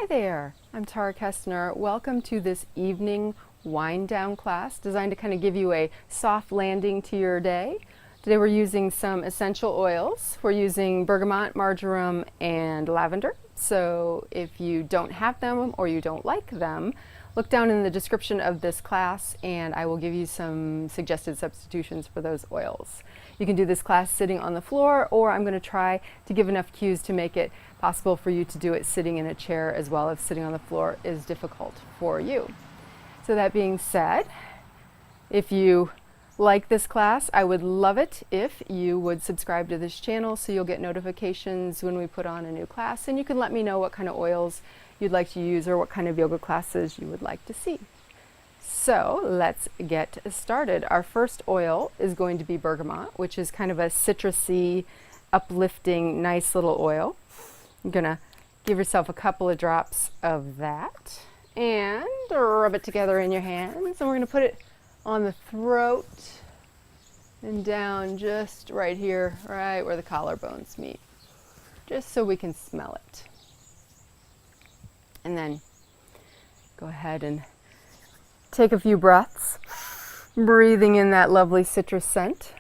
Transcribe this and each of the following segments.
Hi there, I'm Tara Kestner. Welcome to this evening wind down class designed to kind of give you a soft landing to your day. Today we're using some essential oils. We're using bergamot, marjoram, and lavender. So if you don't have them or you don't like them, look down in the description of this class and I will give you some suggested substitutions for those oils. You can do this class sitting on the floor, or I'm going to try to give enough cues to make it possible for you to do it sitting in a chair as well if sitting on the floor is difficult for you. So that being said, if you like this class, I would love it if you would subscribe to this channel so you'll get notifications when we put on a new class, and you can let me know what kind of oils you'd like to use or what kind of yoga classes you would like to see. So let's get started. Our first oil is going to be bergamot, which is kind of a citrusy, uplifting, nice little oil. You're gonna give yourself a couple of drops of that and rub it together in your hands, and we're gonna put it on the throat and down just right here, right where the collarbones meet, just so we can smell it. And then go ahead and take a few breaths, breathing in that lovely citrus scent.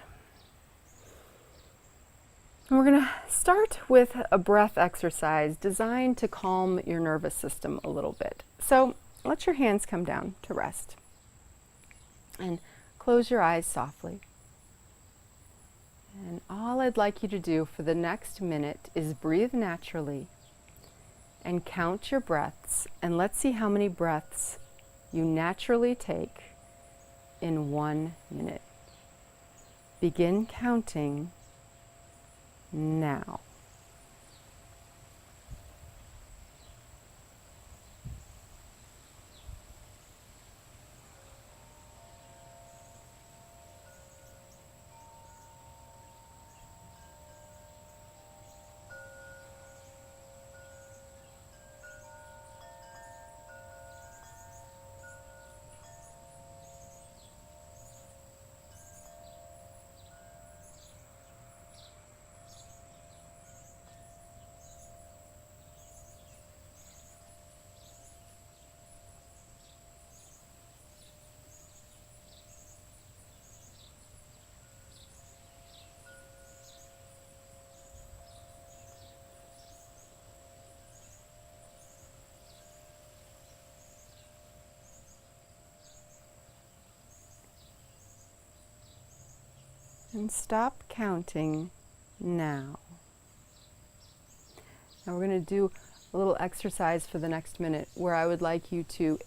And we're going to start with a breath exercise designed to calm your nervous system a little bit. So let your hands come down to rest and close your eyes softly. And all I'd like you to do for the next minute is breathe naturally and count your breaths, and let's see how many breaths you naturally take in 1 minute. Begin counting now. And stop counting now. Now we're going to do a little exercise for the next minute where I would like you to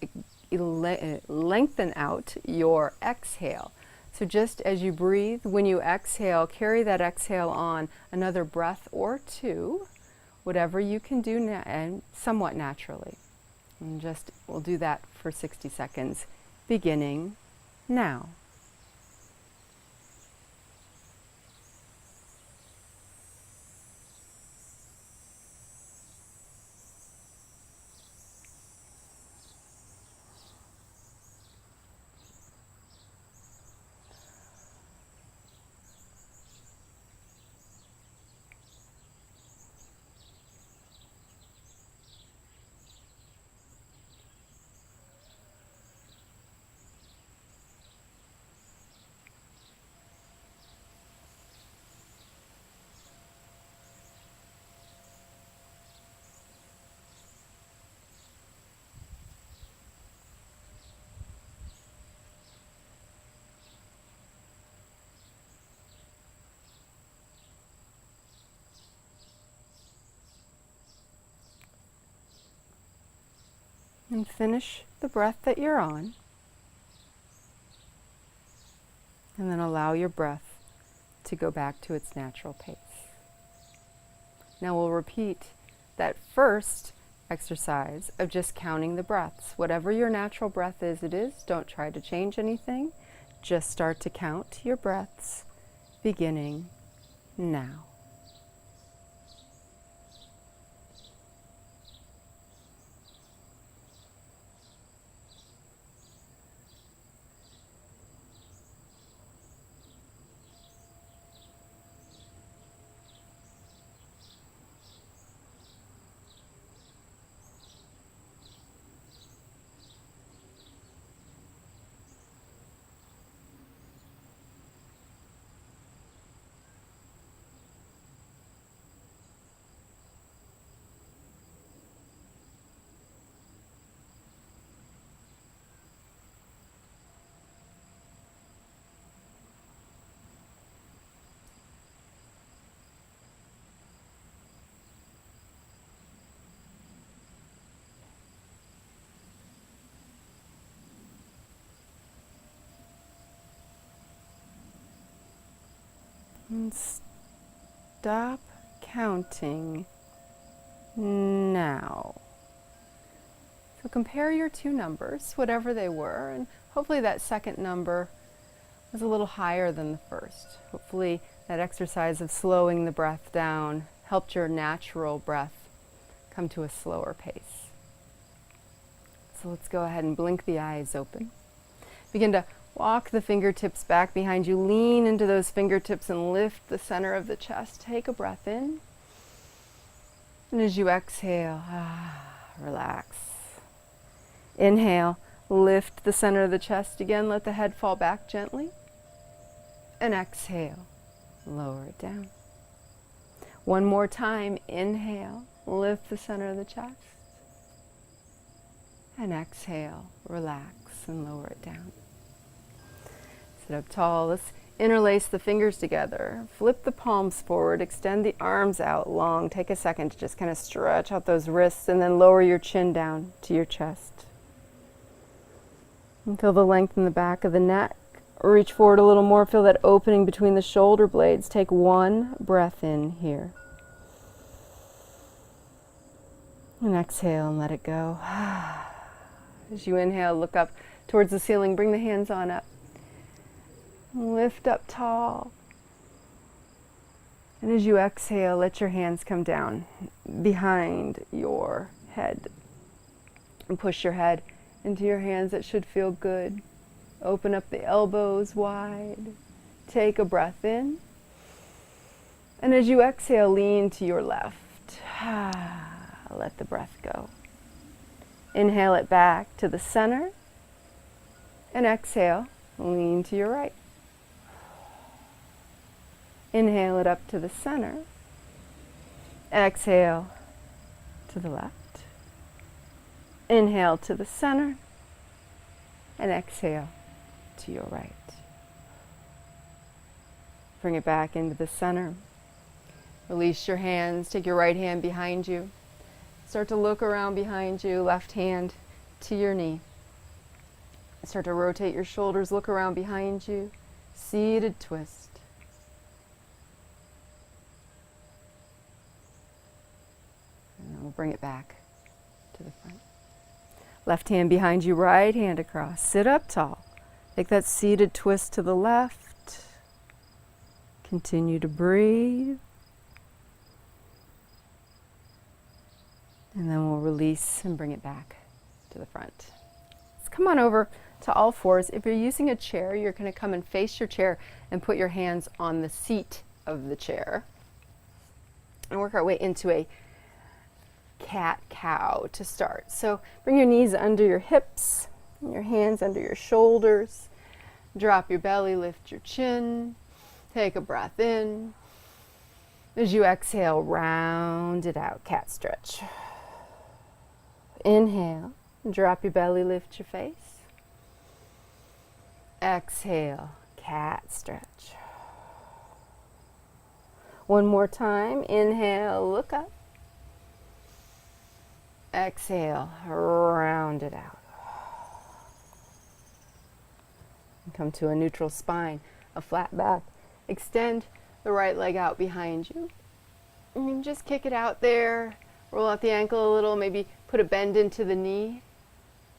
lengthen out your exhale. So just as you breathe, when you exhale, carry that exhale on another breath or two, whatever you can do and somewhat naturally. And just we'll do that for 60 seconds, beginning now. And finish the breath that you're on. And then allow your breath to go back to its natural pace. Now we'll repeat that first exercise of just counting the breaths. Whatever your natural breath is, it is. Don't try to change anything. Just start to count your breaths, beginning now. And stop counting now. So compare your two numbers, whatever they were, and hopefully that second number was a little higher than the first. Hopefully that exercise of slowing the breath down helped your natural breath come to a slower pace. So let's go ahead and blink the eyes open. Begin to walk the fingertips back behind you. Lean into those fingertips and lift the center of the chest. Take a breath in. And as you exhale, relax. Inhale, lift the center of the chest again. Let the head fall back gently. And exhale, lower it down. One more time. Inhale, lift the center of the chest. And exhale, relax and lower it down. Sit up tall. Let's interlace the fingers together. Flip the palms forward. Extend the arms out long. Take a second to just kind of stretch out those wrists and then lower your chin down to your chest. And feel the length in the back of the neck. Reach forward a little more. Feel that opening between the shoulder blades. Take one breath in here. And exhale and let it go. As you inhale, look up towards the ceiling. Bring the hands on up. Lift up tall. And as you exhale, let your hands come down behind your head. And push your head into your hands. That should feel good. Open up the elbows wide. Take a breath in. And as you exhale, lean to your left. Let the breath go. Inhale it back to the center. And exhale, lean to your right. Inhale it up to the center. Exhale to the left. Inhale to the center. And exhale to your right. Bring it back into the center. Release your hands. Take your right hand behind you. Start to look around behind you. Left hand to your knee. Start to rotate your shoulders. Look around behind you. Seated twist. And then we'll bring it back to the front. Left hand behind you, right hand across. Sit up tall. Take that seated twist to the left. Continue to breathe. And then we'll release and bring it back to the front. Let's come on over to all fours. If you're using a chair, you're going to come and face your chair and put your hands on the seat of the chair. And work our way into a cat-cow to start. So bring your knees under your hips, and your hands under your shoulders. Drop your belly, lift your chin. Take a breath in. As you exhale, round it out, cat stretch. Inhale, drop your belly, lift your face. Exhale, cat stretch. One more time. Inhale, look up. Exhale, round it out. And come to a neutral spine, a flat back. Extend the right leg out behind you. And you can just kick it out there. Roll out the ankle a little, maybe put a bend into the knee.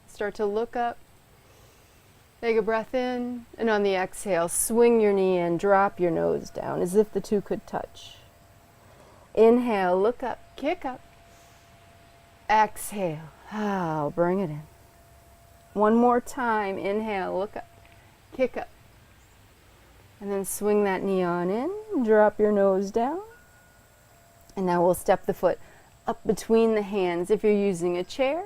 Start to look up. Take a breath in, and on the exhale, swing your knee in, drop your nose down as if the two could touch. Inhale, look up, kick up. Exhale, bring it in. One more time, inhale, look up, kick up. And then swing that knee on in, drop your nose down. And now we'll step the foot up between the hands. If you're using a chair,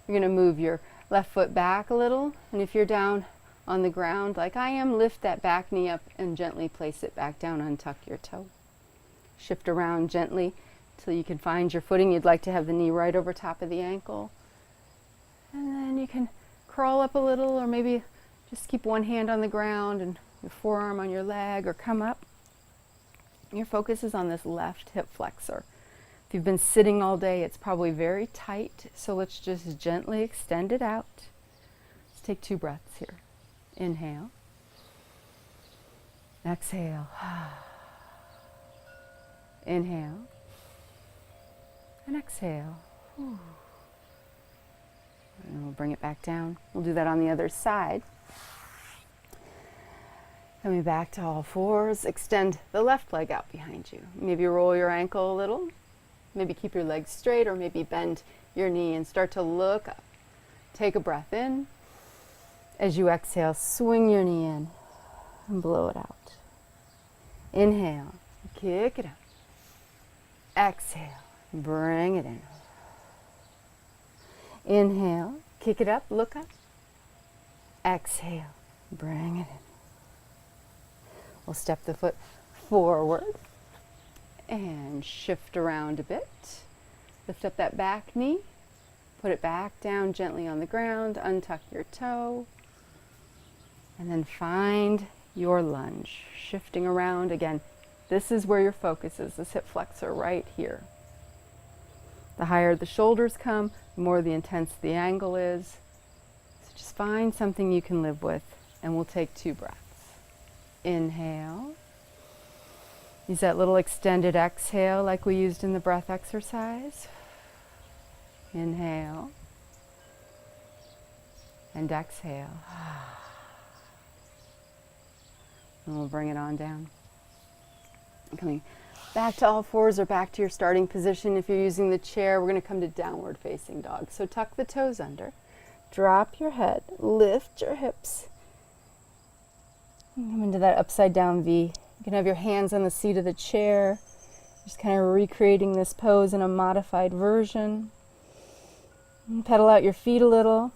you're going to move your left foot back a little. And if you're down on the ground like I am, lift that back knee up and gently place it back down, untuck your toe. Shift around gently till you can find your footing. You'd like to have the knee right over top of the ankle. And then you can crawl up a little, or maybe just keep one hand on the ground and your forearm on your leg, or come up. Your focus is on this left hip flexor. If you've been sitting all day, it's probably very tight, so let's just gently extend it out. Let's take 2 breaths here. Inhale. Exhale. Inhale and exhale. Whew. And we'll bring it back down. We'll do that on the other side. Coming back to all fours, extend the left leg out behind you. Maybe roll your ankle a little. Maybe keep your legs straight, or maybe bend your knee and start to look up. Take a breath in. As you exhale, swing your knee in and blow it out. Inhale, kick it up. Exhale, bring it in. Inhale, kick it up, look up. Exhale, bring it in. We'll step the foot forward and shift around a bit. Lift up that back knee. Put it back down gently on the ground. Untuck your toe. And then find your lunge. Shifting around again. This is where your focus is, this hip flexor right here. The higher the shoulders come, the more the intense the angle is. So just find something you can live with, and we'll take 2 breaths. Inhale. Use that little extended exhale like we used in the breath exercise. Inhale. And exhale. And we'll bring it on down. Coming back to all fours or back to your starting position. If you're using the chair, we're going to come to downward facing dog. So tuck the toes under. Drop your head. Lift your hips. And come into that upside down V. You can have your hands on the seat of the chair. Just kind of recreating this pose in a modified version. And pedal out your feet a little.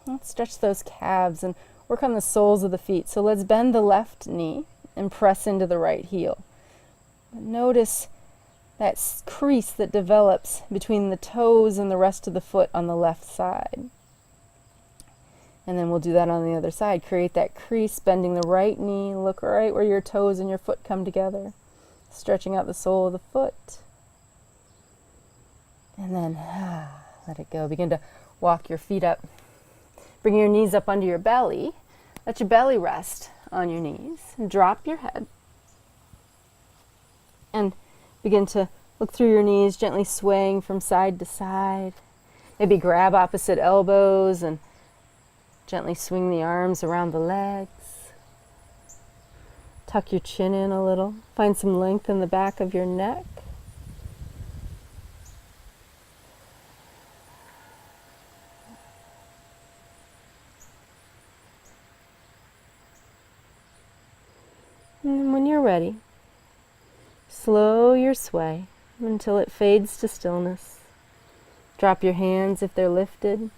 Let's stretch those calves and work on the soles of the feet. So let's bend the left knee and press into the right heel. But notice that crease that develops between the toes and the rest of the foot on the left side. And then we'll do that on the other side. Create that crease, bending the right knee. Look right where your toes and your foot come together. Stretching out the sole of the foot. And then let it go. Begin to walk your feet up. Bring your knees up under your belly. Let your belly rest on your knees. And drop your head. And begin to look through your knees, gently swaying from side to side. Maybe grab opposite elbows and gently swing the arms around the legs. Tuck your chin in a little. Find some length in the back of your neck. And when you're ready, slow your sway until it fades to stillness. Drop your hands if they're lifted.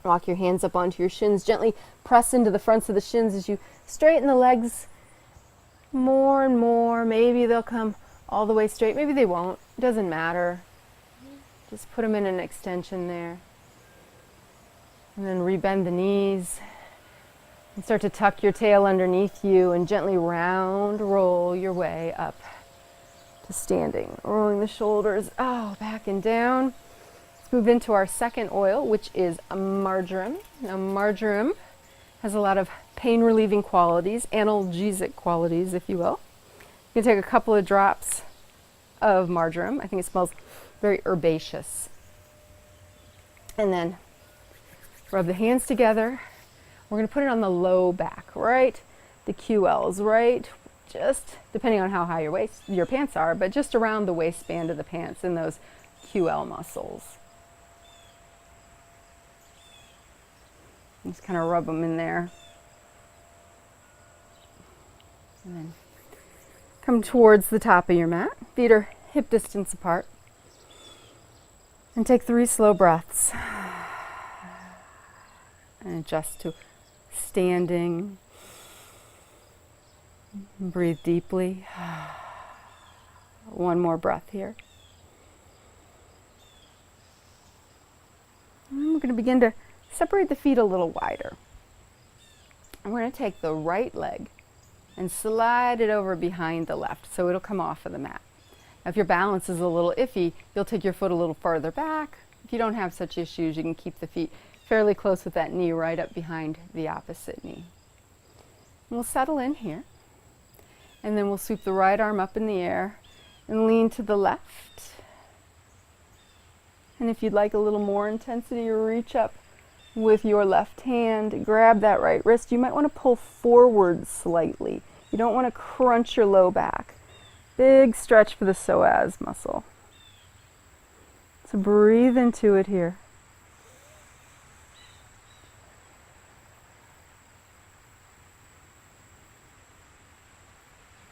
Walk your hands up onto your shins. Gently press into the fronts of the shins as you straighten the legs more and more. Maybe they'll come all the way straight. Maybe they won't. It doesn't matter. Just put them in an extension there. And then rebend the knees. And start to tuck your tail underneath you and gently round roll your way up to standing. Rolling the shoulders back and down. Let's move into our second oil, which is marjoram. Now marjoram has a lot of pain relieving qualities, analgesic qualities, if you will. You can take a couple of drops of marjoram. I think it smells very herbaceous. And then rub the hands together. We're going to put it on the low back, right? The QLs, right? Just depending on how high your pants are, but just around the waistband of the pants and those QL muscles. Just kind of rub them in there. And then come towards the top of your mat. Feet are hip distance apart. And take 3 slow breaths. And adjust to standing. Breathe deeply. One more breath here. And we're going to begin to separate the feet a little wider. And we're going to take the right leg and slide it over behind the left so it'll come off of the mat. Now, if your balance is a little iffy, you'll take your foot a little farther back. If you don't have such issues, you can keep the feet fairly close with that knee right up behind the opposite knee. And we'll settle in here. And then we'll sweep the right arm up in the air and lean to the left. And if you'd like a little more intensity, reach up with your left hand, grab that right wrist. You might want to pull forward slightly. You don't want to crunch your low back. Big stretch for the psoas muscle. So breathe into it here.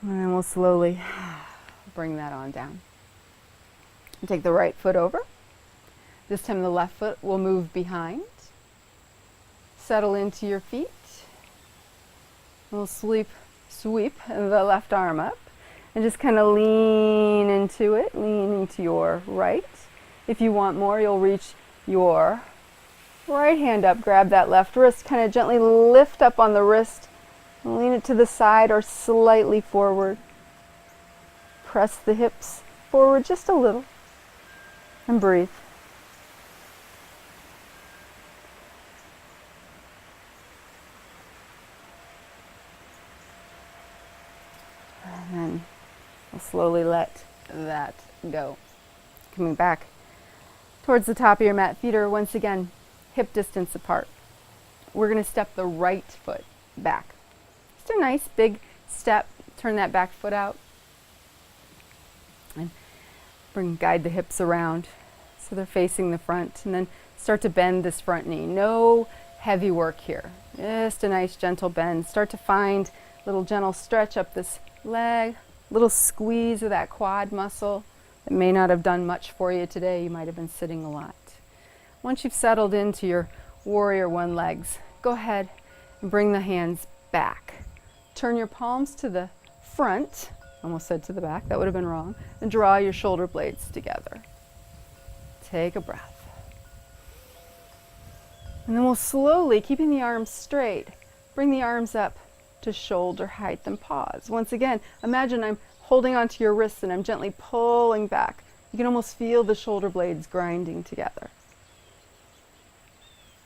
And then we'll slowly bring that on down. And take the right foot over. This time the left foot will move behind. Settle into your feet. We'll sweep the left arm up and just kind of lean into it, leaning to your right. If you want more, you'll reach your right hand up, grab that left wrist, kind of gently lift up on the wrist, lean it to the side or slightly forward. Press the hips forward just a little and breathe. And then we'll slowly let that go. Coming back towards the top of your mat. Feet are once again hip distance apart. We're going to step the right foot back. Just a nice big step. Turn that back foot out. And guide the hips around so they're facing the front. And then start to bend this front knee. No heavy work here. Just a nice gentle bend. Start to find a little gentle stretch up this leg. Little squeeze of that quad muscle. It may not have done much for you today. You might have been sitting a lot. Once you've settled into your warrior one legs, go ahead and bring the hands back. Turn your palms to the front. Almost said to the back. That would have been wrong. And draw your shoulder blades together. Take a breath. And then we'll slowly, keeping the arms straight, bring the arms up to shoulder height and pause. Once again, imagine I'm holding onto your wrists and I'm gently pulling back. You can almost feel the shoulder blades grinding together.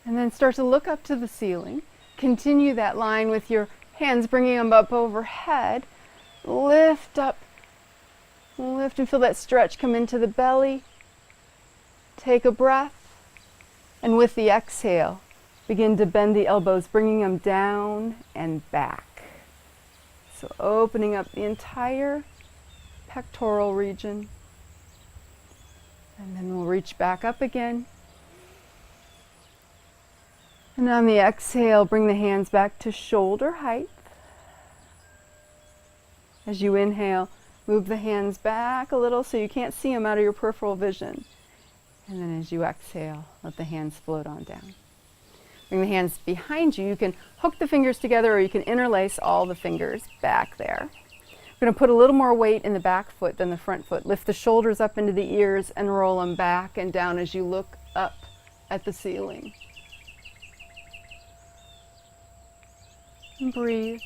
And then start to look up to the ceiling. Continue that line with your hands, bringing them up overhead. Lift up. Lift and feel that stretch come into the belly. Take a breath. And with the exhale, begin to bend the elbows, bringing them down and back. So opening up the entire pectoral region. And then we'll reach back up again. And on the exhale, bring the hands back to shoulder height. As you inhale, move the hands back a little so you can't see them out of your peripheral vision. And then as you exhale, let the hands float on down. Bring the hands behind you. You can hook the fingers together or you can interlace all the fingers back there. We're going to put a little more weight in the back foot than the front foot. Lift the shoulders up into the ears and roll them back and down as you look up at the ceiling. And breathe.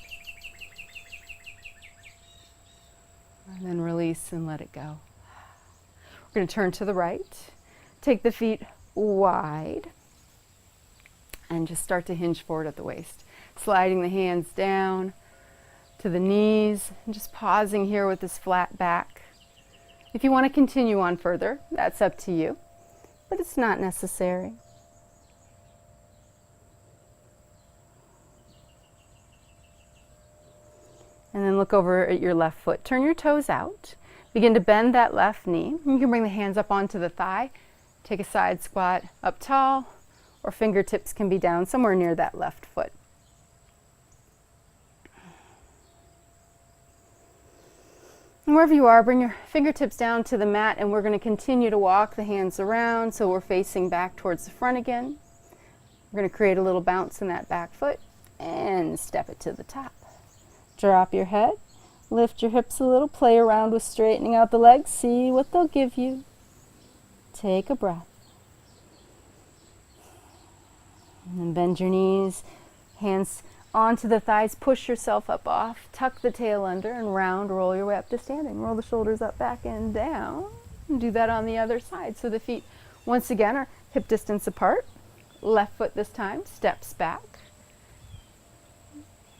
And then release and let it go. We're going to turn to the right. Take the feet wide. And just start to hinge forward at the waist. Sliding the hands down to the knees. And just pausing here with this flat back. If you want to continue on further, that's up to you. But it's not necessary. And then look over at your left foot. Turn your toes out. Begin to bend that left knee. You can bring the hands up onto the thigh. Take a side squat up tall, or fingertips can be down somewhere near that left foot. And wherever you are, bring your fingertips down to the mat, and we're going to continue to walk the hands around so we're facing back towards the front again. We're going to create a little bounce in that back foot and step it to the top. Drop your head, lift your hips a little, play around with straightening out the legs, see what they'll give you. Take a breath. And bend your knees, hands onto the thighs, push yourself up off, tuck the tail under and round, roll your way up to standing. Roll the shoulders up, back and down. And do that on the other side. So the feet, once again, are hip distance apart. Left foot this time steps back.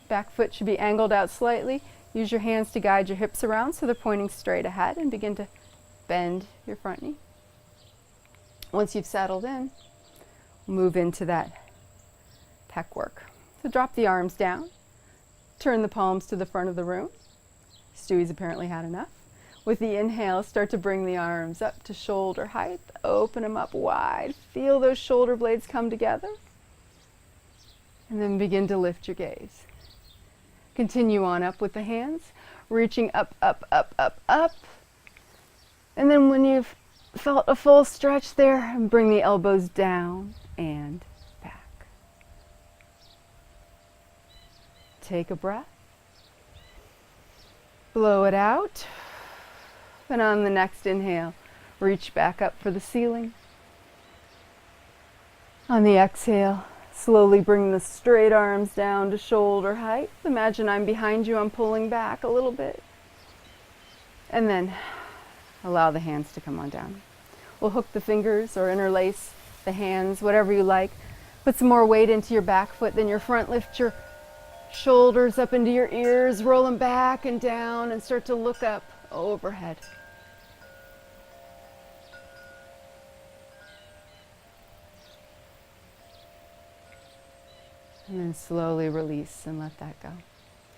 Back foot should be angled out slightly. Use your hands to guide your hips around so they're pointing straight ahead, and begin to bend your front knee. Once you've settled in, move into that pec work. So drop the arms down, turn the palms to the front of the room. Stewie's apparently had enough. With the inhale, start to bring the arms up to shoulder height. Open them up wide. Feel those shoulder blades come together. And then begin to lift your gaze. Continue on up with the hands, reaching up, up, up, up, up. And then when you've felt a full stretch there, bring the elbows down and back. Take a breath. Blow it out. And on the next inhale, reach back up for the ceiling. On the exhale, slowly bring the straight arms down to shoulder height. Imagine I'm behind you, I'm pulling back a little bit. And then allow the hands to come on down. We'll hook the fingers or interlace the hands, whatever you like. Put some more weight into your back foot than your front. Lift your shoulders up into your ears, roll them back and down, and start to look up overhead. And then slowly release and let that go.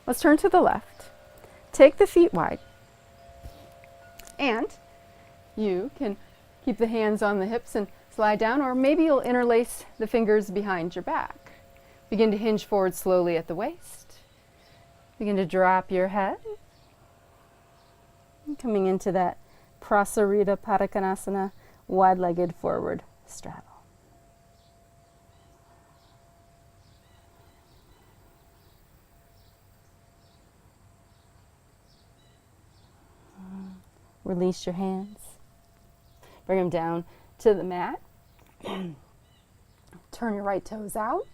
Let's turn to the left. Take the feet wide. And you can keep the hands on the hips and slide down, or maybe you'll interlace the fingers behind your back. Begin to hinge forward slowly at the waist. Begin to drop your head. Coming into that Prasarita Padottanasana, wide-legged forward straddle. Release your hands. Bring them down to the mat. Turn your right toes out.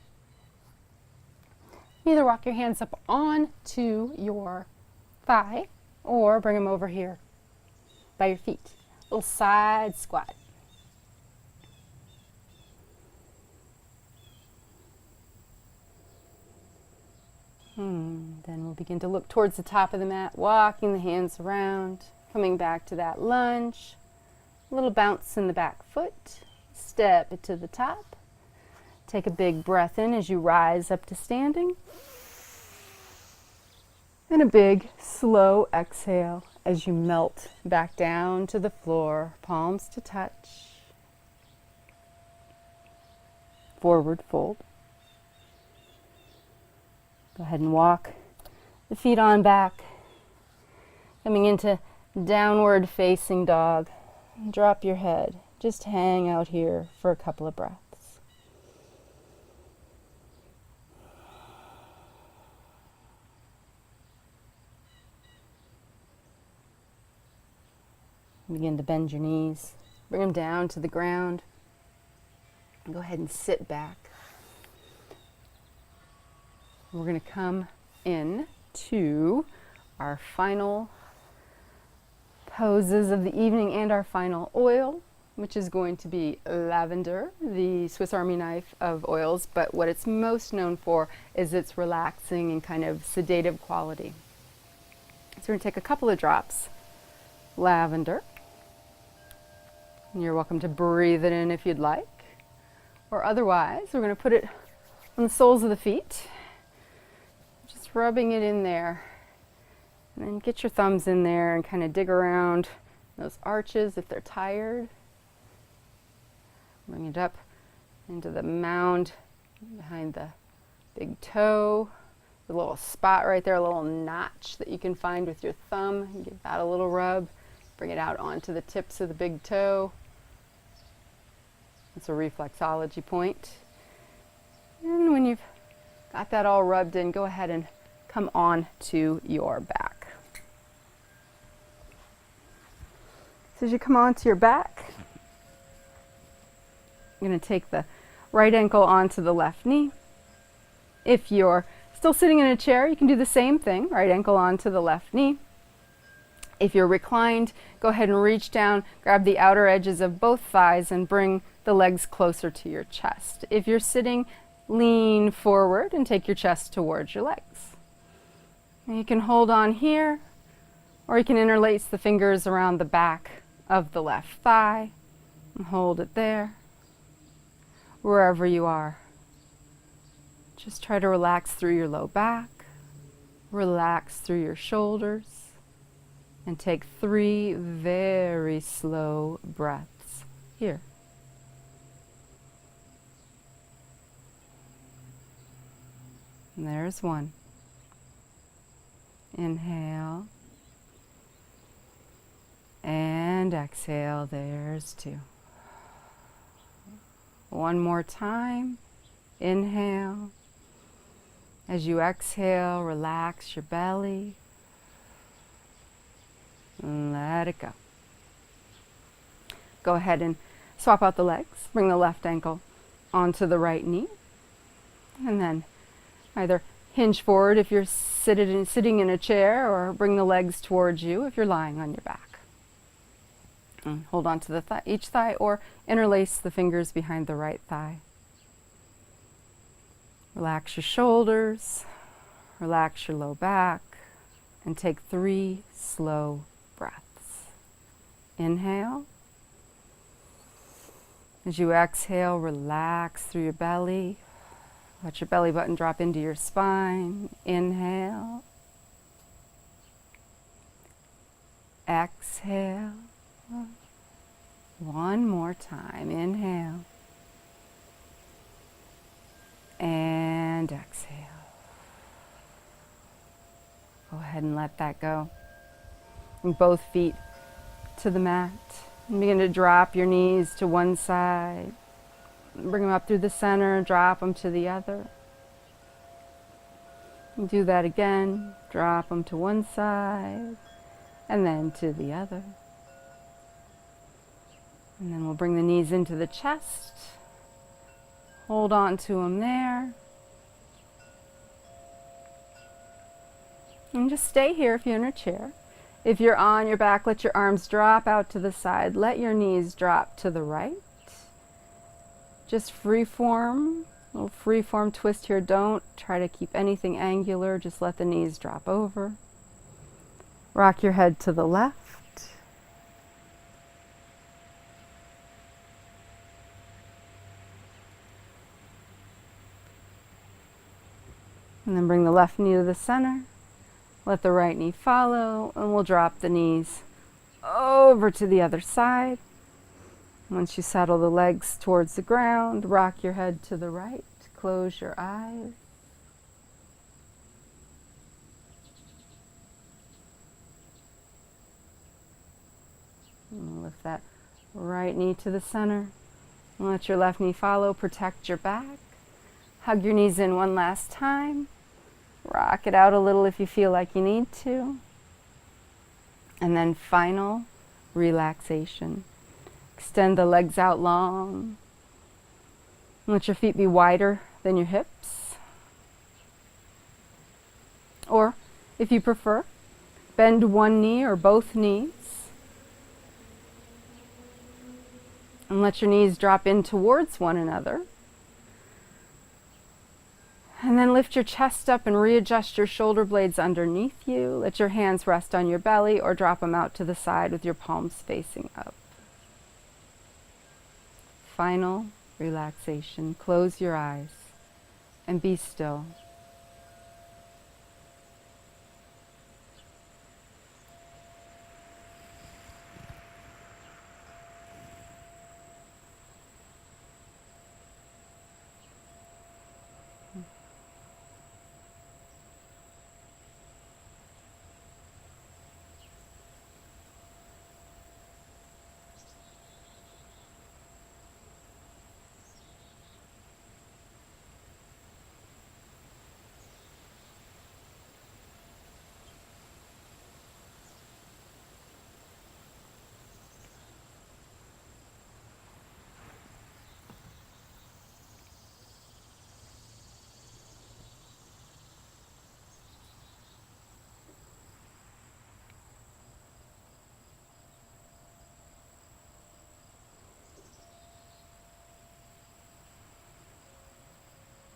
Either walk your hands up onto your thigh or bring them over here by your feet. Little side squat. Then we'll begin to look towards the top of the mat, walking the hands around, coming back to that lunge. A little bounce in the back foot. Step it to the top. Take a big breath in as you rise up to standing. And a big, slow exhale as you melt back down to the floor, palms to touch. Forward fold. Go ahead and walk the feet on back. Coming into downward facing dog. Drop your head. Just hang out here for a couple of breaths. Begin to bend your knees. Bring them down to the ground. Go ahead and sit back. We're going to come in to our final poses of the evening and our final oil, which is going to be lavender, the Swiss Army knife of oils, but what it's most known for is its relaxing and kind of sedative quality. So we're going to take a couple of drops lavender. And you're welcome to breathe it in if you'd like, or otherwise we're going to put it on the soles of the feet, just rubbing it in there. And then get your thumbs in there and kind of dig around those arches if they're tired. Bring it up into the mound behind the big toe. The little spot right there, a little notch that you can find with your thumb. And give that a little rub. Bring it out onto the tips of the big toe. It's a reflexology point. And when you've got that all rubbed in, go ahead and come on to your back. So as you come onto your back, you're going to take the right ankle onto the left knee. If you're still sitting in a chair, you can do the same thing, right ankle onto the left knee. If you're reclined, go ahead and reach down, grab the outer edges of both thighs and bring the legs closer to your chest. If you're sitting, lean forward and take your chest towards your legs. And you can hold on here, or you can interlace the fingers around the back of the left thigh and hold it there, wherever you are. Just try to relax through your low back, relax through your shoulders, and take 3 very slow breaths here. And there's 1. Inhale. And exhale. There's 2. One more time. Inhale. As you exhale, relax your belly. And let it go. Go ahead and swap out the legs. Bring the left ankle onto the right knee. And then either hinge forward if you're sitting in a chair, or bring the legs towards you if you're lying on your back. And hold on to each thigh, or interlace the fingers behind the right thigh. Relax your shoulders, relax your low back, and take 3 slow breaths. Inhale. As you exhale, relax through your belly. Let your belly button drop into your spine. Inhale. Exhale. One more time. Inhale. And exhale. Go ahead and let that go. Bring both feet to the mat. And begin to drop your knees to one side. Bring them up through the center, drop them to the other. And do that again. Drop them to one side and then to the other. And then we'll bring the knees into the chest. Hold on to them there. And just stay here if you're in a chair. If you're on your back, let your arms drop out to the side. Let your knees drop to the right. Just freeform, a little freeform twist here. Don't try to keep anything angular. Just let the knees drop over. Rock your head to the left. And then bring the left knee to the center. Let the right knee follow, and we'll drop the knees over to the other side. Once you settle the legs towards the ground, rock your head to the right. Close your eyes. And lift that right knee to the center. And let your left knee follow. Protect your back. Hug your knees in one last time. Rock it out a little if you feel like you need to. And then final relaxation. Extend the legs out long. Let your feet be wider than your hips. Or, if you prefer, bend one knee or both knees. And let your knees drop in towards one another. And then lift your chest up and readjust your shoulder blades underneath you. Let your hands rest on your belly or drop them out to the side with your palms facing up. Final relaxation. Close your eyes and be still.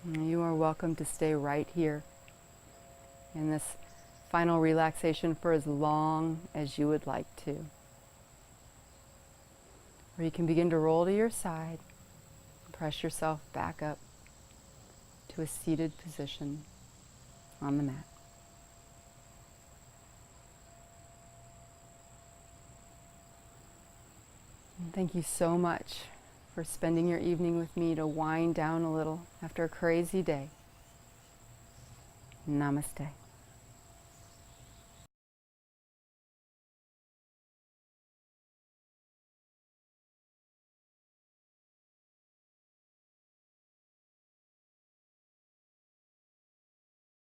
You are welcome to stay right here in this final relaxation for as long as you would like to. Or you can begin to roll to your side, press yourself back up to a seated position on the mat. And thank you so much for spending your evening with me to wind down a little after a crazy day. Namaste.